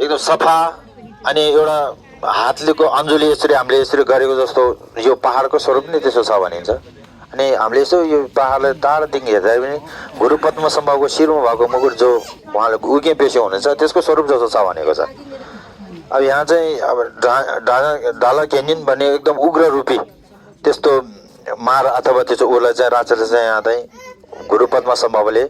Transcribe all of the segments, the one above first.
एकदम सफा अनि एउटा हातलेको अञ्जुली यसरी हामीले यसरी गरेको जस्तो यो पहाडको स्वरूप नै त्यसो छ भनिन्छ। अनि हामीले यसो यो पहाडलाई टाढादेखि हेर्दा पनि गुरु पद्मसम्भवको शिरमा भएको मुकुट जो उहाँले उगे पेशो हुनुहुन्छ त्यसको स्वरूप जस्तो छ भनेको छ। अब यहाँ चाहिँ अब डाला क्यानियन भन्ने एकदम उग्र रूपी त्यस्तो मार अथवा त्यो उसलाई चाहिँ राक्षसले चाहिँ यहाँ चाहिँ गुरु पद्मसम्भवले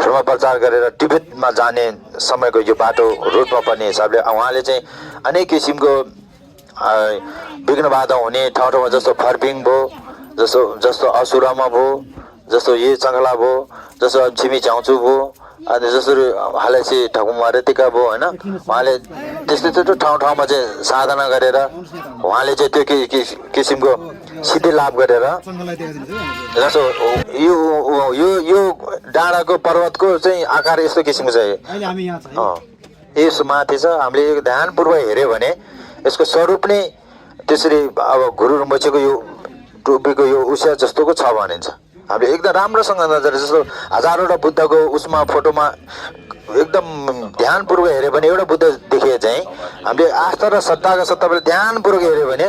धर्म प्रचार गरेर तिब्बतमा जाने समयको यो बाटो रुटमा पर्ने हिसाबले उहाँले चाहिँ अनेक किसिमको विघ्न बाधा हुने ठाउँ ठाउँमा जस्तो फर्पिङ भयो, जस्तो असुरामा भयो, जस्तो ये चङ्गला भयो, जस्तो छिमी च्याउचु भयो, अनि जसरी हालैसी ठकुमा रेतिका भयो होइन। उहाँले त्यस्तो ठाउँ ठाउँमा चाहिँ साधना गरेर उहाँले चाहिँ त्यो किसिमको सिद्धि लाभ गरेर जस्तो यो डाँडाको पर्वतको चाहिँ आकार यस्तो किसिमको छ। यस माथि छ हामीले ध्यानपूर्वक हेऱ्यो भने यसको स्वरूप नै त्यसरी अब गुरु rinpocheको यो टोपीको यो उस्या जस्तोको छ भनिन्छ। हामीले एकदम राम्रोसँग नजर जस्तो हजारवटा बुद्धको उसमा फोटोमा एकदम ध्यानपूर्वक हेऱ्यो भने एउटा बुद्ध देखे चाहिँ हामीले आस्था र श्रद्धाका साथ तपाईँले ध्यानपूर्वक हेऱ्यो भने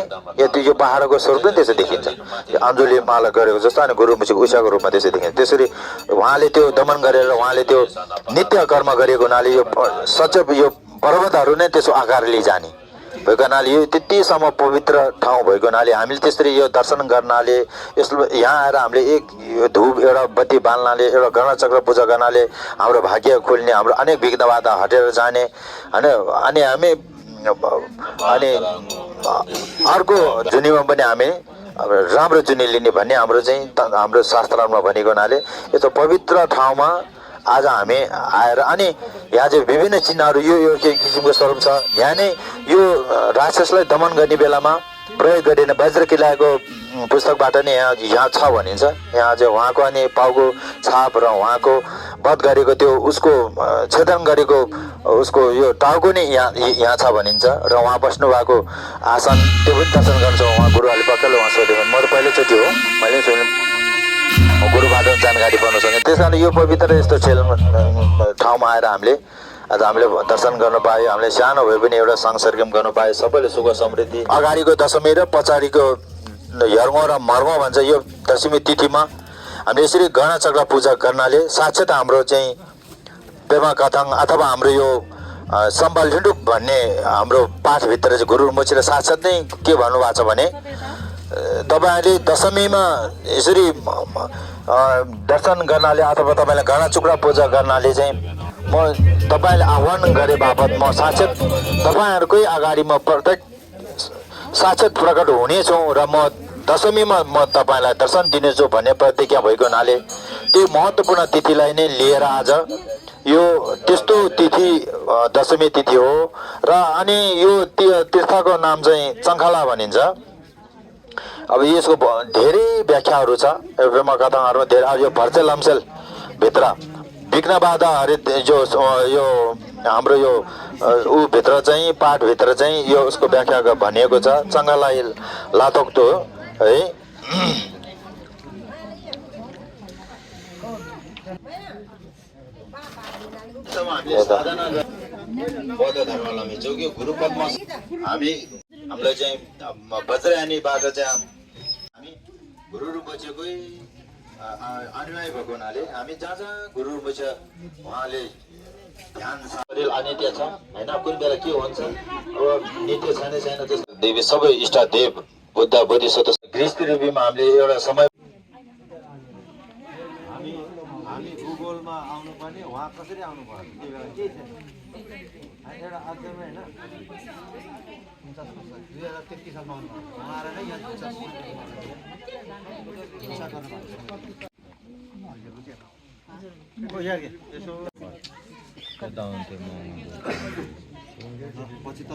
यो पहाडको स्वरूप नै त्यसो देखिन्छ। यो अञ्जुली माला गरेको जस्तो अनि गुरु rinpocheको उस्याको रूपमा त्यसै देखिन्छ। त्यसरी उहाँले त्यो दमन गरेर उहाँले त्यो नित्य कर्म गरेको हुनाले यो सचेत यो पर्वतहरू नै त्यसो आकार लिइजाने भएको हुनाले यो त्यतिसम्म पवित्र ठाउँ भएको हुनाले हामीले त्यसरी यो दर्शन गर्नाले यसो यहाँ आएर हामीले एक धुप एउटा बत्ती बाल्नाले एउटा गणचक्र पूजा गर्नाले हाम्रो भाग्य खुल्ने, हाम्रो अनेक विघ्न बाधा हटेर जाने होइन। अनि हामी अनि अर्को जुनीमा पनि हामी राम्रो जुनी लिने भन्ने हाम्रो चाहिँ हाम्रो शास्त्रमा भनेको हुनाले यस्तो पवित्र ठाउँमा आज हामी आएर अनि यहाँ चाहिँ विभिन्न चिन्हहरू यो के किसिमको स्वरूप छ। यहाँ नै यो राक्षसलाई दमन गर्ने बेलामा प्रयोग गरिने वज्र किल्लाको पुस्तकबाट नै यहाँ छ भनिन्छ। यहाँ चाहिँ उहाँको अनि पाउको छाप र उहाँको वध गरेको त्यो उसको छेदन गरेको उसको यो टाउको नै यहाँ छ भनिन्छ। र उहाँ बस्नु भएको आसन त्यो पनि दर्शन गर्छ। उहाँ गुरुहरूले पक्कै उहाँ सोध्यो भने म त पहिलोचोटि हो, मैले सुने गुरुबाट जानकारी पाउन सकेँ। त्यस कारण यो पवित्र यस्तो ठाउँमा आएर हामीले आज हामीले दर्शन गर्न पायो। हामीले सानो भए पनि एउटा सांसर्गम गर्न पायो। सबैले सुख समृद्धि अगाडिको दशमी र पछाडिको यर्मो र मर्मो भन्छ यो दशमी तिथिमा हामीले यसरी गणचक्र पूजा गर्नाले साक्षात हाम्रो चाहिँ पेमा कथाङ अथवा हाम्रो यो सम्बल हिँडुक भन्ने हाम्रो पाठभित्र चाहिँ गुरु rinpocheले साक्षात नै के भन्नुभएको छ भने तपाईँहरूले दशमीमा यसरी दर्शन गर्नाले अथवा तपाईँलाई गणचक्र पूजा गर्नाले चाहिँ म तपाईँले आह्वान गरे बापत म साक्षात तपाईँहरूकै अगाडि म प्रत्येक साक्षात प्रकट हुनेछु र म दशमीमा म तपाईँलाई दर्शन दिनेछु भन्ने प्रतिज्ञा भएको हुनाले त्यो महत्त्वपूर्ण तिथिलाई नै लिएर आज यो त्यस्तो तिथि दशमी तिथि हो। र अनि यो तीर्थको नाम चाहिँ चङ्खला भनिन्छ। अब यसको धेरै व्याख्याहरू छ पेमा कथाङहरूमा धेरै। अब यो भर्चेल लम्सेल भित्र विघ्न बाधा हरे जो यो हाम्रो यो भित्र चाहिँ पाठभित्र चाहिँ यो उसको व्याख्या भनिएको छ। चङ्गलाई लातोक्तो है बौद्ध धर्मलम्बी जो कि गुरु पद्म हामीलाई चाहिँ वज्रयानीबाट चाहिँ हामी गुरु rinpocheकै अनुयायी भएको हुनाले हामी जहाँ गुरु rinpoche उहाँले ध्यान शरीर अनित्य छ होइन। कुन बेला के हुन्छ अब नित्य छैन त्यस्तो देवी सबै इष्ट देव बुद्ध बोधिसत्व गृहस्थी रूपीमा हामीले एउटा समय हामी भूगोलमा आउनु पर्ने उहाँ कसरी आउनु पर्यो त्यो बेला के थियो एउटा अध्ययनमा होइन 2033 सालमा आउनु पर्यो उहाँ आएर नै यहाँ पछि त